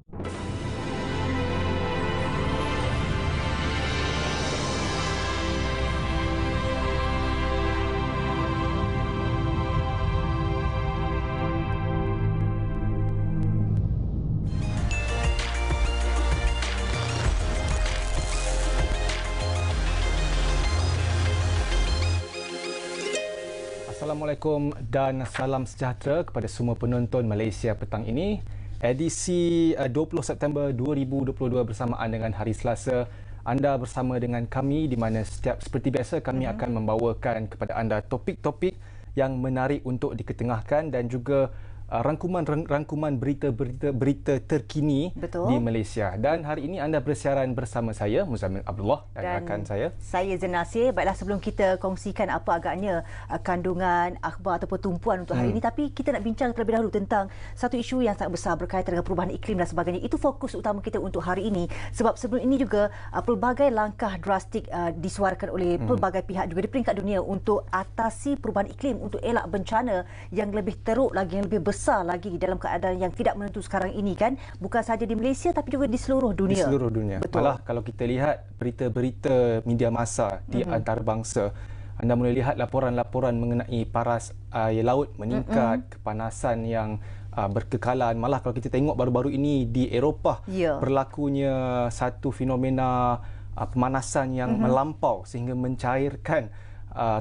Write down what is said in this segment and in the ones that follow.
Assalamualaikum dan salam sejahtera kepada semua penonton Malaysia petang ini. Edisi 20 September 2022 bersamaan dengan hari Selasa. Anda bersama dengan kami di mana seperti biasa kami akan membawakan kepada anda topik-topik yang menarik untuk diketengahkan dan juga rangkuman berita terkini di Malaysia. Dan hari ini anda bersiaran bersama saya Muzammil Abdullah dan rakan saya Zain Nasir. Baiklah, sebelum kita kongsikan apa agaknya kandungan akhbar ataupun tumpuan untuk hari ini, tapi kita nak bincang terlebih dahulu tentang satu isu yang sangat besar berkaitan dengan perubahan iklim dan sebagainya. Itu fokus utama kita untuk hari ini, sebab sebelum ini juga pelbagai langkah drastik disuarakan oleh pelbagai pihak juga di peringkat dunia untuk atasi perubahan iklim, untuk elak bencana yang lebih teruk lagi, yang lebih besar lagi dalam keadaan yang tidak menentu sekarang ini, kan? Bukan sahaja di Malaysia tapi juga di seluruh dunia. Di seluruh dunia. Betul. Malah kalau kita lihat berita-berita media massa di antarabangsa, anda boleh lihat laporan-laporan mengenai paras air laut meningkat, kepanasan yang berkekalan. Malah kalau kita tengok baru-baru ini di Eropah, berlakunya satu fenomena pemanasan yang melampau sehingga mencairkan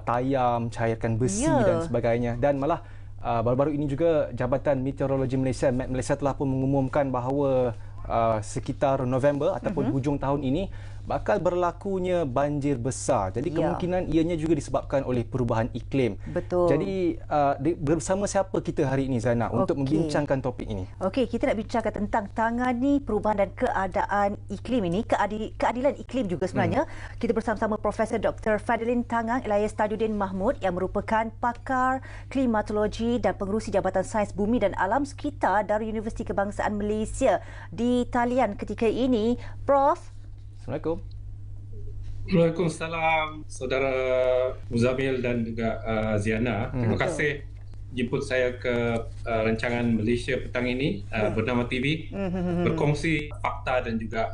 tayam, mencairkan besi dan sebagainya. Dan malah baru-baru ini juga Jabatan Meteorologi Malaysia, Met Malaysia telah pun mengumumkan bahawa sekitar November ataupun hujung tahun ini bakal berlakunya banjir besar. Jadi kemungkinan ianya juga disebabkan oleh perubahan iklim. Betul. Jadi bersama siapa kita hari ini, Zaina, untuk membincangkan topik ini? Okey, kita nak bincangkan tentang tangani perubahan dan keadaan iklim ini, keadilan iklim juga sebenarnya. Kita bersama-sama Profesor Dr. Fadlin Tangang Elias Tajuddin Mahmud yang merupakan pakar klimatologi dan pengerusi Jabatan Sains Bumi dan Alam Sekitar dari Universiti Kebangsaan Malaysia di talian ketika ini. Prof. Assalamualaikum. Waalaikumsalam, saudara Muzammil dan juga Ziana. Terima kasih jemput saya ke rancangan Malaysia petang ini bernama TV, berkongsi fakta dan juga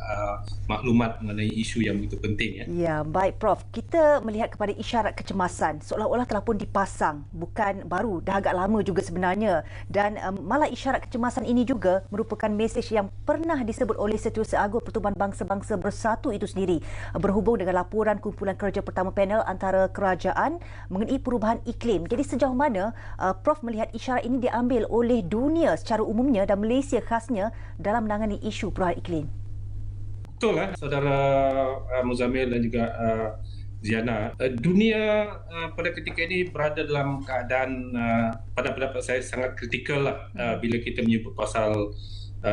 maklumat mengenai isu yang begitu penting. Ya, baik Prof. Kita melihat kepada isyarat kecemasan seolah-olah telah pun dipasang, bukan baru, dah agak lama juga sebenarnya. Dan malah isyarat kecemasan ini juga merupakan mesej yang pernah disebut oleh Setiausaha Agung Pertubuhan Bangsa-Bangsa Bersatu itu sendiri, berhubung dengan laporan kumpulan kerja pertama panel antara kerajaan mengenai perubahan iklim. Jadi sejauh mana Prof melihat isyarat ini diambil oleh dunia secara umumnya dan Malaysia khasnya dalam menangani isu perubahan iklim? Betul saudara Muzammil dan juga Ziana. Dunia pada ketika ini berada dalam keadaan pada pendapat saya sangat kritikal bila kita menyebut pasal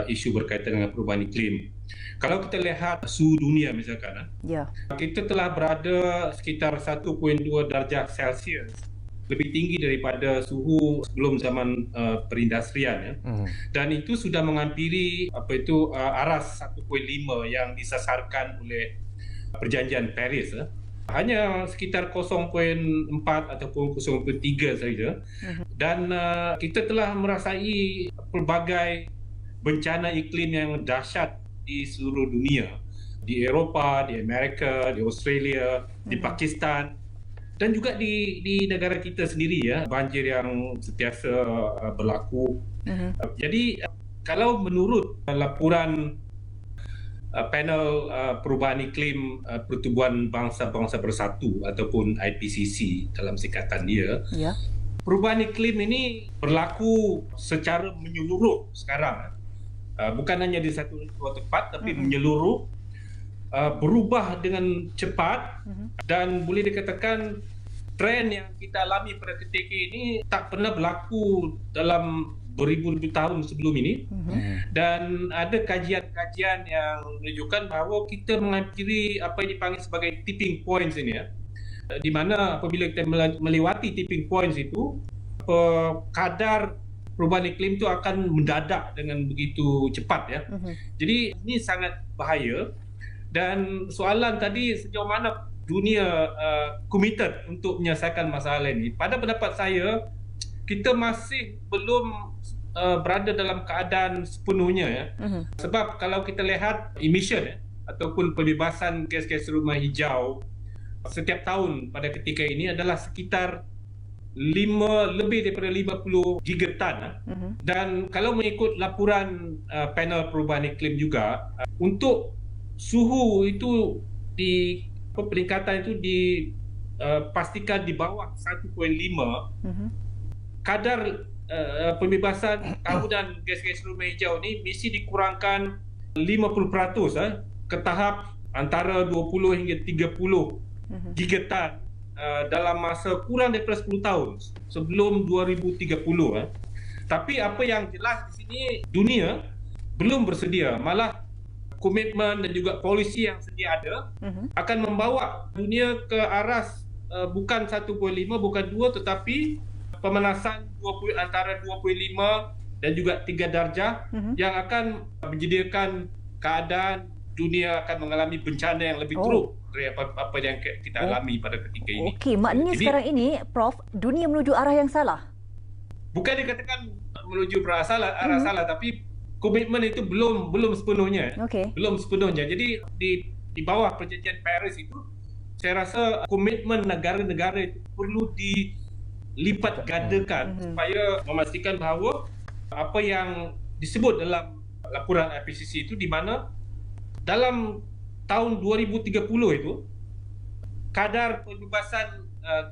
isu berkaitan dengan perubahan iklim. Kalau kita lihat suhu dunia misalkan, kita telah berada sekitar 1.2 darjah Celsius lebih tinggi daripada suhu sebelum zaman perindustrian, dan itu sudah menghampiri aras 1.5 yang disasarkan oleh perjanjian Paris. Hanya sekitar 0.4 ataupun 0.3 saja, dan kita telah merasai pelbagai bencana iklim yang dahsyat di seluruh dunia, di Eropah, di Amerika, di Australia, di Pakistan, dan juga di negara kita sendiri, banjir yang sentiasa berlaku. Jadi kalau menurut laporan panel perubahan iklim Pertubuhan Bangsa-Bangsa Bersatu ataupun IPCC dalam singkatan dia, perubahan iklim ini berlaku secara menyeluruh sekarang. Bukan hanya di satu dua tempat tapi menyeluruh, berubah dengan cepat, dan boleh dikatakan tren yang kita alami pada ketika ini tak pernah berlaku dalam beribu-ribu tahun sebelum ini. Dan ada kajian-kajian yang menunjukkan bahawa kita menghampiri apa yang dipanggil sebagai tipping points ini, di mana apabila kita melewati tipping points itu, kadar perubahan iklim itu akan mendadak dengan begitu cepat. Jadi ini sangat bahaya. Dan soalan tadi, sejauh mana dunia committed untuk menyelesaikan masalah ini, pada pendapat saya kita masih belum berada dalam keadaan sepenuhnya ya. Sebab kalau kita lihat emission ataupun pembebasan gas-gas rumah hijau setiap tahun pada ketika ini adalah sekitar lebih daripada 50 gigaton. Dan kalau mengikut laporan panel perubahan iklim juga, untuk suhu itu peningkatan itu dipastikan di bawah 1.5, kadar pembebasan tahunan gas-gas rumah hijau ni mesti dikurangkan 50% ke tahap antara 20 hingga 30 gigaton dalam masa kurang daripada 10 tahun sebelum 2030. Tapi apa yang jelas di sini, dunia belum bersedia, malah komitmen dan juga polisi yang sedia ada akan membawa dunia ke arah bukan 1.5, bukan 2, tetapi pemanasan antara 25 dan juga 3 darjah yang akan menyediakan keadaan dunia akan mengalami bencana yang lebih teruk dari apa yang kita alami pada ketika ini. Okey, maknanya sekarang ini, Prof, dunia menuju arah yang salah? Bukan dikatakan menuju arah salah, tapi komitmen itu belum sepenuhnya. Belum sepenuhnya. Jadi di bawah perjanjian Paris itu, saya rasa komitmen negara-negara itu perlu dilipat gandakan supaya memastikan bahawa apa yang disebut dalam laporan IPCC itu, di mana dalam tahun 2030 itu kadar pembebasan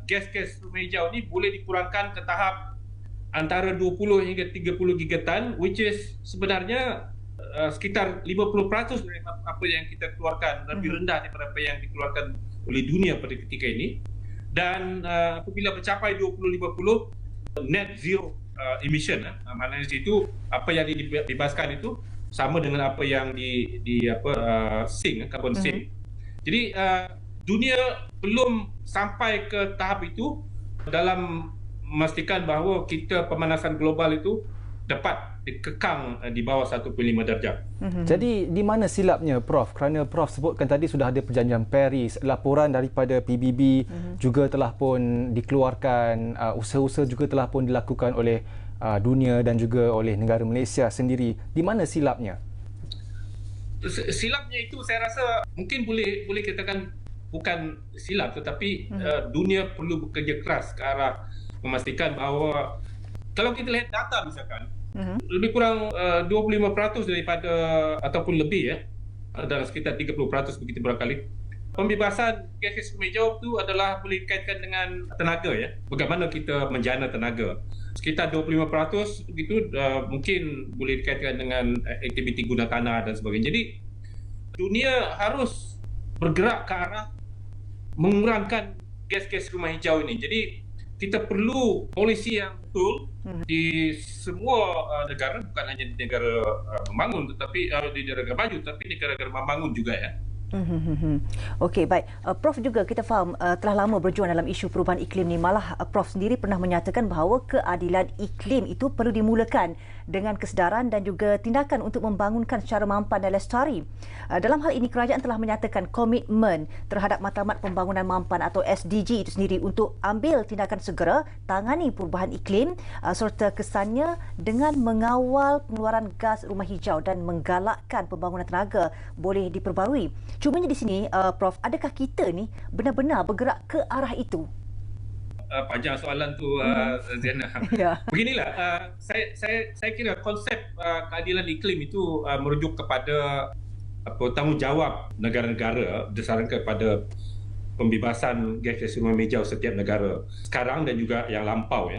gas-gas rumah hijau ini boleh dikurangkan ke tahap antara 20 hingga 30 gigaton, which is sebenarnya sekitar 50% dari apa yang kita keluarkan, lebih rendah daripada apa yang dikeluarkan oleh dunia pada ketika ini. Dan apabila mencapai 2050 net zero emission, maknanya itu apa yang dibebaskan itu sama dengan apa yang carbon sink. Jadi dunia belum sampai ke tahap itu dalam memastikan bahawa pemanasan global itu dapat dikekang di bawah 1.5 darjah. Jadi di mana silapnya, Prof? Kerana Prof sebutkan tadi sudah ada perjanjian Paris, laporan daripada PBB juga telah pun dikeluarkan, usaha-usaha juga telah pun dilakukan oleh dunia dan juga oleh negara Malaysia sendiri. Di mana silapnya? Silapnya itu saya rasa mungkin boleh katakan bukan silap, tetapi dunia perlu bekerja keras ke arah memastikan bahawa kalau kita lihat data misalkan lebih kurang 25% daripada ataupun lebih dalam sekitar 30% begitu barangkali pembebasan gas rumah hijau itu adalah boleh dikaitkan dengan tenaga bagaimana kita menjana tenaga. Sekitar 25% begitu mungkin boleh dikaitkan dengan aktiviti guna tanah dan sebagainya. Jadi dunia harus bergerak ke arah mengurangkan gas-gas rumah hijau ini. Jadi kita perlu polisi yang betul di semua negara, bukan hanya di negara membangun, tetapi di negara maju, tapi negara-negara membangun juga Okey, baik. Prof juga kita faham telah lama berjuang dalam isu perubahan iklim ni. Malah Prof sendiri pernah menyatakan bahawa keadilan iklim itu perlu dimulakan dengan kesedaran dan juga tindakan untuk membangunkan secara mampan dan lestari. Dalam hal ini, kerajaan telah menyatakan komitmen terhadap matlamat pembangunan mampan atau SDG itu sendiri untuk ambil tindakan segera tangani perubahan iklim serta kesannya dengan mengawal pengeluaran gas rumah hijau dan menggalakkan pembangunan tenaga boleh diperbarui. Cumanya di sini, Prof, adakah kita ni benar-benar bergerak ke arah itu? Panjang soalan tu, Ziana. Beginilah, saya kira konsep keadilan iklim itu merujuk kepada tanggungjawab negara-negara berdasarkan kepada pembebasan gas rumah hijau setiap negara sekarang dan juga yang lampau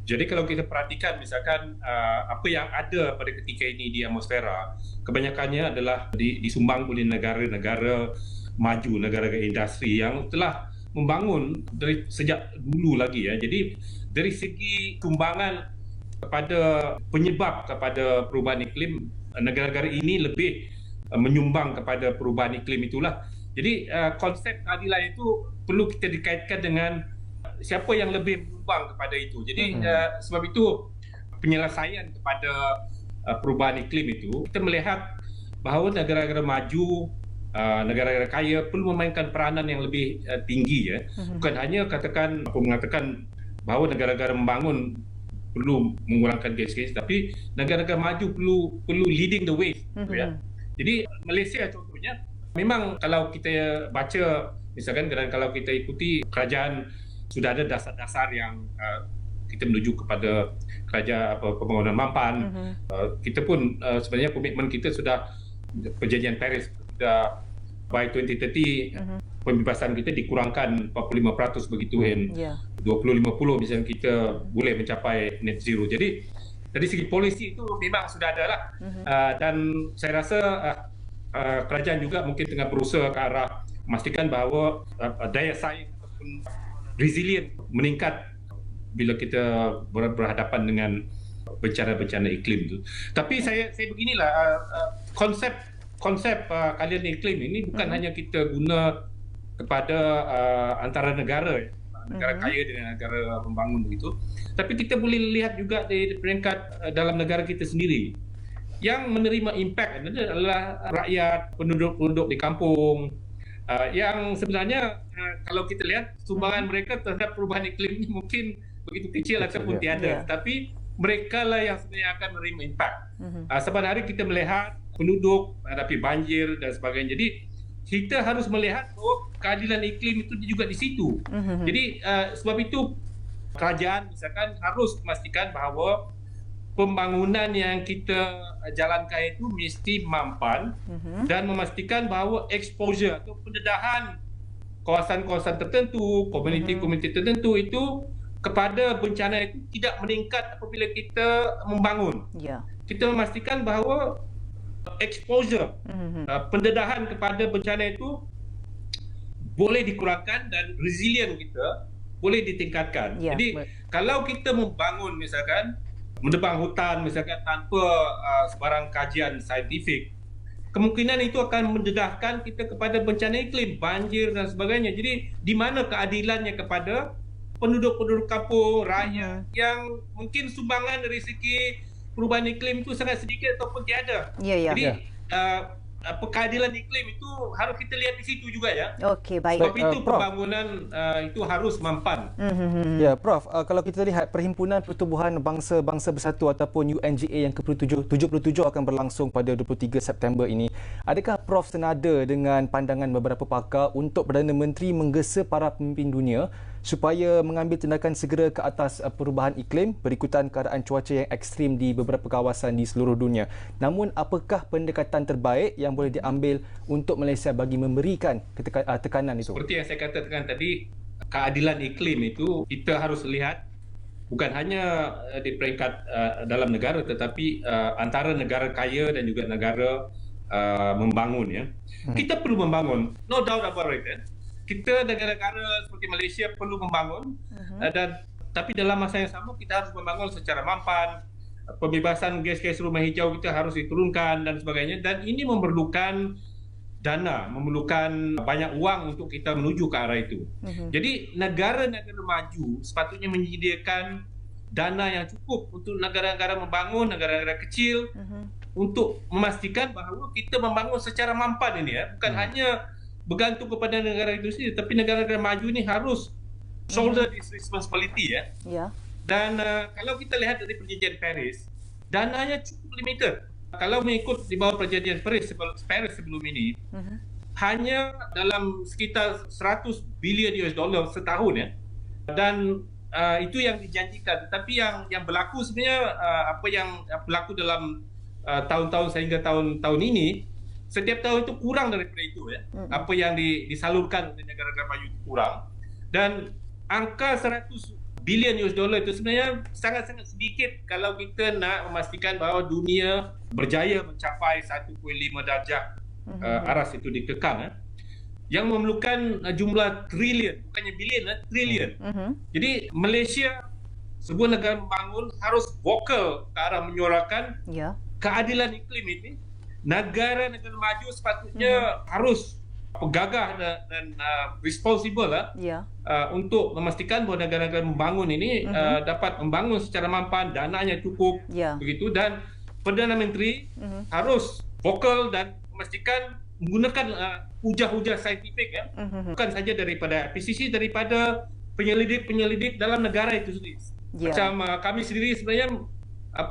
Jadi kalau kita perhatikan misalkan apa yang ada pada ketika ini di atmosfera, kebanyakannya adalah disumbang oleh negara-negara maju, negara-negara industri yang telah membangun dari sejak dulu lagi Jadi dari segi sumbangan kepada penyebab kepada perubahan iklim, negara-negara ini lebih menyumbang kepada perubahan iklim itulah. Jadi konsep keadilan itu perlu kita dikaitkan dengan siapa yang lebih menyumbang kepada itu. Jadi sebab itu penyelesaian kepada perubahan iklim itu, kita melihat bahawa negara-negara maju, negara-negara kaya perlu memainkan peranan yang lebih tinggi Bukan hanya mengatakan bahawa negara-negara membangun perlu mengurangkan gas, tapi negara-negara maju perlu leading the way. Ya. Jadi Malaysia contohnya, memang kalau kita baca misalkan, dan kalau kita ikuti, kerajaan sudah ada dasar-dasar yang kita menuju kepada pembangunan mampan. Kita pun sebenarnya komitmen kita sudah, perjanjian Paris sudah by 2030 pembebasan kita dikurangkan 45% begitu, 2050 misalnya kita boleh mencapai net zero. Jadi dari segi polisi itu memang sudah ada lah. Dan saya rasa kerajaan juga mungkin tengah berusaha ke arah memastikan bahawa daya saing ataupun resilient meningkat bila kita berhadapan dengan bencana-bencana iklim itu. Tapi saya beginilah, konsep keadilan iklim ini bukan hanya kita guna kepada antara negara kaya dengan negara membangun begitu, tapi kita boleh lihat juga di peringkat dalam negara kita sendiri. Yang menerima impak adalah rakyat, penduduk-penduduk di kampung, yang sebenarnya kalau kita lihat sumbangan mereka terhadap perubahan iklim ini mungkin begitu kecil ataupun tiada, tapi mereka lah yang sebenarnya akan menerima impak. Saban hari kita melihat penduduk menghadapi banjir dan sebagainya. Jadi kita harus melihat bahawa keadilan iklim itu juga di situ. Jadi sebab itu kerajaan misalkan harus memastikan bahawa pembangunan yang kita jalankan itu mesti mampan dan memastikan bahawa exposure atau pendedahan kawasan-kawasan tertentu, komuniti-komuniti tertentu itu kepada bencana itu tidak meningkat apabila kita membangun. Kita memastikan bahawa exposure, pendedahan kepada bencana itu boleh dikurangkan dan resilient kita boleh ditingkatkan. Jadi kalau kita membangun misalkan menebang hutan misalkan tanpa sebarang kajian saintifik, kemungkinan itu akan mendedahkan kita kepada bencana iklim, banjir dan sebagainya. Jadi di mana keadilannya kepada penduduk-penduduk kampung, rakyat yang mungkin sumbangan dari segi perubahan iklim itu sangat sedikit ataupun tiada. Jadi keadilan iklim itu harus kita lihat di situ juga ya. Okey, baik. Sebab itu pembangunan itu harus mampan. Ya, Prof, kalau kita lihat Perhimpunan Pertubuhan Bangsa-Bangsa Bersatu ataupun UNGA yang ke-77 akan berlangsung pada 23 September ini. Adakah Prof senada dengan pandangan beberapa pakar untuk Perdana Menteri menggesa para pemimpin dunia supaya mengambil tindakan segera ke atas perubahan iklim berikutan keadaan cuaca yang ekstrim di beberapa kawasan di seluruh dunia? Namun apakah pendekatan terbaik yang boleh diambil untuk Malaysia bagi memberikan tekanan itu? Seperti yang saya katakan tadi, keadilan iklim itu kita harus lihat bukan hanya di peringkat dalam negara, tetapi antara negara kaya dan juga negara membangun ya. Kita perlu membangun, no doubt about it. Kita negara-negara seperti Malaysia perlu membangun, tapi dalam masa yang sama kita harus membangun secara mampan. Pembebasan gas-gas rumah hijau kita harus diturunkan dan sebagainya, dan ini memerlukan dana, memerlukan banyak uang untuk kita menuju ke arah itu. Jadi negara-negara maju sepatutnya menyediakan dana yang cukup untuk negara-negara membangun, negara-negara kecil, untuk memastikan bahawa kita membangun secara mampan ini ya, bukan hanya bergantung kepada negara itu sendiri, tapi negara-negara maju ini harus shoulder this responsibility ya. Dan kalau kita lihat dari perjanjian Paris, dananya cukup limited. Kalau mengikut di bawah perjanjian Paris sebelum ini, hanya dalam sekitar 100 bilion US dollar setahun ya. Dan itu yang dijanjikan. Tapi yang berlaku sebenarnya apa yang berlaku dalam tahun-tahun sehingga tahun ini, setiap tahun itu kurang daripada itu ya. Apa yang disalurkan oleh negara-negara maju itu kurang. Dan angka 100 bilion US dollar itu sebenarnya sangat-sangat sedikit kalau kita nak memastikan bahawa dunia berjaya mencapai 1.5 darjah aras itu dikekang yang memerlukan jumlah trilion, bukannya bilion, trilion. Jadi Malaysia, sebuah negara membangun, harus vokal ke arah menyuarakan keadilan iklim ini. Negara-negara maju sepatutnya harus gagah dan responsible untuk memastikan bahawa negara-negara membangun ini dapat membangun secara mampan, dananya cukup begitu, dan Perdana Menteri harus vokal dan memastikan menggunakan hujah-hujah saintifik bukan saja daripada PCC, daripada penyelidik dalam negara itu sendiri. Ya. Macam kami sendiri sebenarnya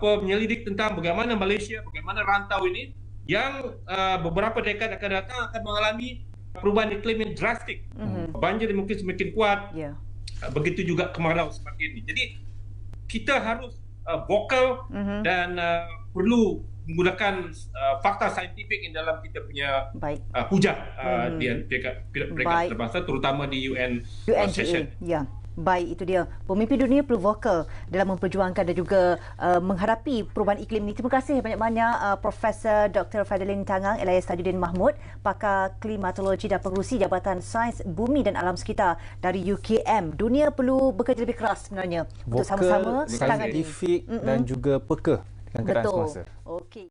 menyelidik tentang bagaimana Malaysia, bagaimana rantau ini yang beberapa dekad akan datang akan mengalami perubahan iklim yang drastik. Banjir mungkin semakin kuat. Ya. Begitu juga kemarau seperti ini. Jadi kita harus vokal dan perlu menggunakan fakta saintifik yang dalam kita punya hujah di peringkat antarabangsa, terutama di UN session. Ya. Baik, itu dia. Pemimpin dunia perlu vokal dalam memperjuangkan dan juga menghadapi perubahan iklim ini. Terima kasih banyak-banyak Profesor Dr. Fadilin Tangang, Elias Tajuddin Mahmud, pakar klimatologi dan pengerusi Jabatan Sains Bumi dan Alam Sekitar dari UKM. Dunia perlu bekerja lebih keras sebenarnya untuk sama-sama saintifik dan juga peka dengan keadaan semasa. Okey.